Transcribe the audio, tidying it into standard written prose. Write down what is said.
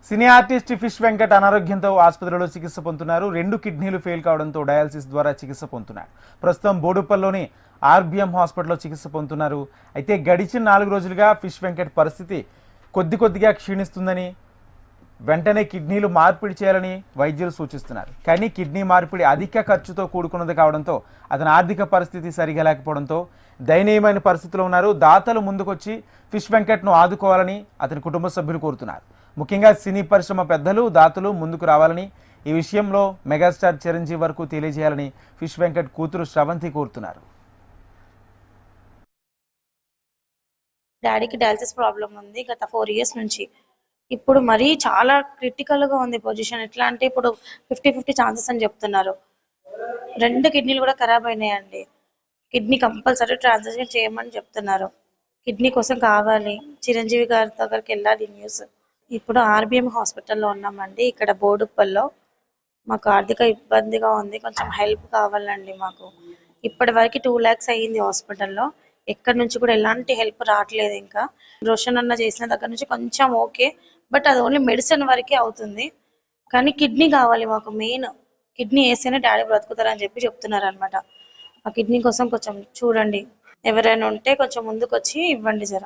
Cine artist fish Venkat అనారోగ్యంతో ఆసుపత్రిలో చికిత్స పొందుతున్నారు. 2 కిడ్నీలు ఫెయిల్ కావడంతో డయాలసిస్ ద్వారా చికిత్స పొందుతున్నారు. ప్రస్తుతం బోడుప్పల్లోని ఆర్బిఎం హాస్పిటల్లో చికిత్స పొందుతున్నారు. అయితే గడిచిన 4 రోజులుగా ఫిష్ వెంకట్ పరిస్థితి కొద్దిగా క్షీణిస్తుందని, వెంటనే కిడ్నీలు మార్పిడి చేయాలని వైద్యులు సూచిస్తున్నారు. కానీ కిడ్నీ మార్పిడి అధిక ఖర్చుతో కూడుకున్నది కావడంతో అతని ఆర్థిక పరిస్థితి సరిగా లేకపోవడంతో దయనీయమైన పరిస్థితిలో ఉన్నారు. దాతలు ముందుకొచ్చి ఫిష్ వెంకట్ను ఆదుకోవాలని అతని కుటుంబ సభ్యులు కోరుతున్నారు. ముఖ్యంగా సినీ పరిశ్రమ పెద్దలు, దాతలు ముందుకు రావాలని, ఈ విషయంలో మెగాస్టార్ చిరంజీవి వరకు తెలియజేయాలని ఫిష్ వెంకట్ కూతురు శ్రవంతి కోరుతున్నారు. డాడీకి డయాలసిస్ ప్రాబ్లం ఉంది గత 4 ఇయర్స్ నుంచి. ఇప్పుడు మరీ చాలా క్రిటికల్ గా ఉంది పొజిషన్. ఎట్లా అంటే ఇప్పుడు 50-50 ఛాన్సెస్ అని చెప్తున్నారు. 2 కిడ్నీలు కూడా ఖరాబ్ అయినాయండి. కిడ్నీ కంపల్సరీ ట్రాన్స్ఫర్ చేయమని చెప్తున్నారు. కిడ్నీ కోసం కావాలి, చిరంజీవి గారి దగ్గరికి వెళ్ళాలి న్యూస్. ఇప్పుడు ఆర్బిఎం హాస్పిటల్లో ఉన్నామండి, ఇక్కడ బోడుప్పల్లో. మాకు ఆర్థిక ఇబ్బందిగా ఉంది, కొంచెం హెల్ప్ కావాలండి మాకు. ఇప్పటి వరకు 2 lakhs అయ్యింది హాస్పిటల్లో. ఎక్కడి నుంచి కూడా ఎలాంటి హెల్ప్ రావట్లేదు. ఇంకా రోషన్ అన్న చేసిన దగ్గర నుంచి కొంచెం ఓకే, బట్ అది ఓన్లీ మెడిసిన్ వరకే అవుతుంది. కానీ కిడ్నీ కావాలి మాకు. మెయిన్ కిడ్నీ వేస్తేనే డాడీ బ్రతుకుతారని చెప్తున్నారు అనమాట. ఆ కిడ్నీ కోసం కొంచెం చూడండి, ఎవరైనా ఉంటే కొంచెం ముందుకు వచ్చి ఇవ్వండి జర.